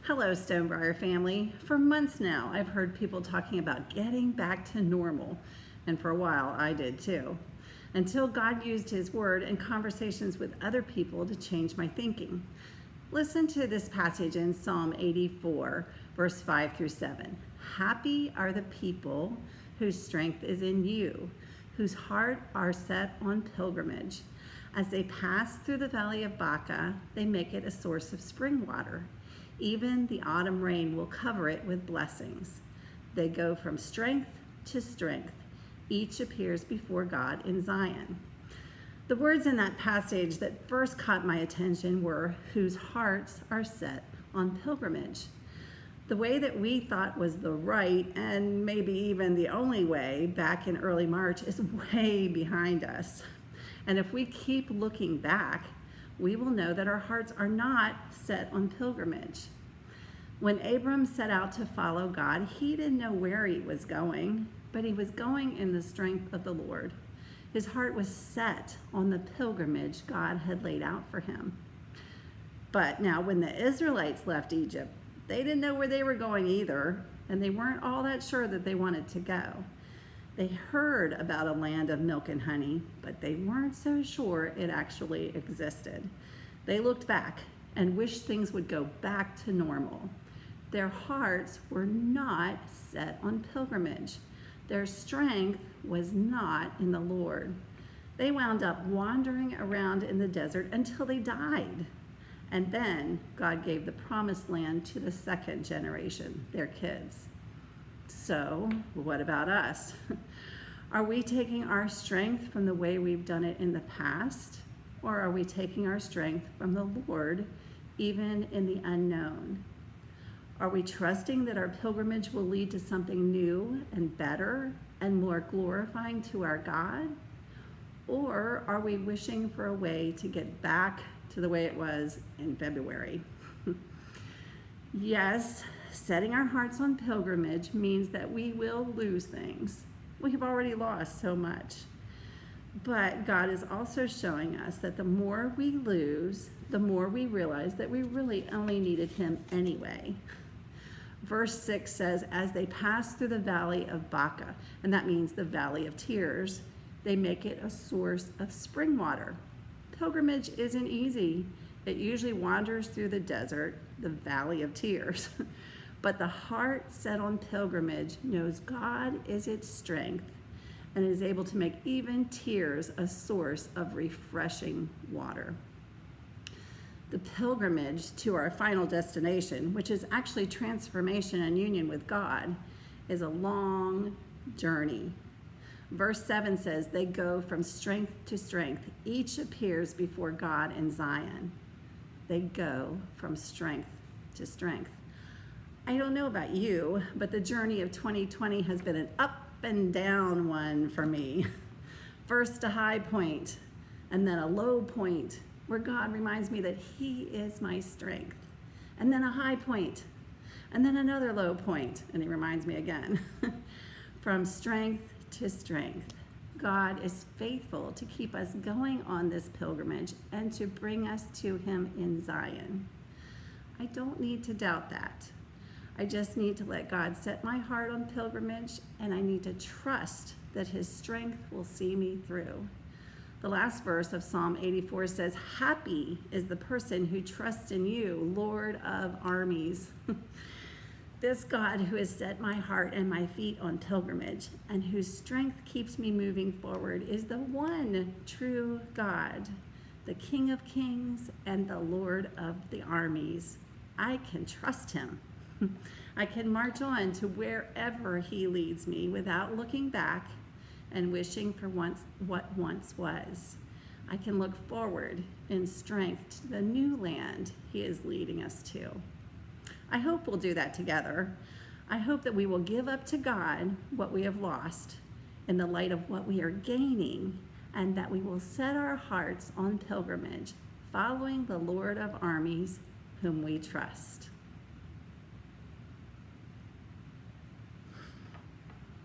Hello, Stonebriar family. For months now, I've heard people talking about getting back to normal, and for a while I did too, until God used His Word and conversations with other people to change my thinking. Listen to this passage in Psalm 84, verse 5 through 7. Happy are the people whose strength is in you, whose heart are set on pilgrimage. As they pass through the valley of Baca, they make it a source of spring water. Even the autumn rain will cover it with blessings. They go from strength to strength. Each appears before God in Zion. The words in that passage that first caught my attention were, whose hearts are set on pilgrimage. The way that we thought was the right and maybe even the only way back in early March is way behind us. And if we keep looking back, we will know that our hearts are not set on pilgrimage. When Abram set out to follow God, he didn't know where he was going, but he was going in the strength of the Lord. His heart was set on the pilgrimage God had laid out for him. But now when the Israelites left Egypt, they didn't know where they were going either, and they weren't all that sure that they wanted to go. They heard about a land of milk and honey, but they weren't so sure it actually existed. They looked back and wished things would go back to normal. Their hearts were not set on pilgrimage. Their strength was not in the Lord. They wound up wandering around in the desert until they died. And then God gave the promised land to the second generation, their kids. So, what about us? Are we taking our strength from the way we've done it in the past? Or are we taking our strength from the Lord, even in the unknown? Are we trusting that our pilgrimage will lead to something new and better and more glorifying to our God? Or are we wishing for a way to get back to the way it was in February? Yes, setting our hearts on pilgrimage means that we will lose things. We have already lost so much. But God is also showing us that the more we lose, the more we realize that we really only needed Him anyway. Verse 6 says, as they pass through the valley of Baca, and that means the valley of tears, they make it a source of spring water. Pilgrimage isn't easy. It usually wanders through the desert, the valley of tears. But the heart set on pilgrimage knows God is its strength and is able to make even tears a source of refreshing water. The pilgrimage to our final destination, which is actually transformation and union with God, is a long journey. Verse 7 says, they go from strength to strength. Each appears before God in Zion. They go from strength to strength. I don't know about you, but the journey of 2020 has been an up and down one for me. First a high point, and then a low point, where God reminds me that He is my strength. And then a high point, and then another low point, and He reminds me again. From strength to strength, God is faithful to keep us going on this pilgrimage and to bring us to Him in Zion. I don't need to doubt that. I just need to let God set my heart on pilgrimage, and I need to trust that His strength will see me through. The last verse of Psalm 84 says, happy is the person who trusts in you, Lord of armies. This God who has set my heart and my feet on pilgrimage and whose strength keeps me moving forward is the one true God, the King of kings and the Lord of the armies. I can trust Him. I can march on to wherever He leads me without looking back and wishing for what once was. I can look forward in strength to the new land He is leading us to. I hope we'll do that together. I hope that we will give up to God what we have lost in the light of what we are gaining, and that we will set our hearts on pilgrimage, following the Lord of armies whom we trust.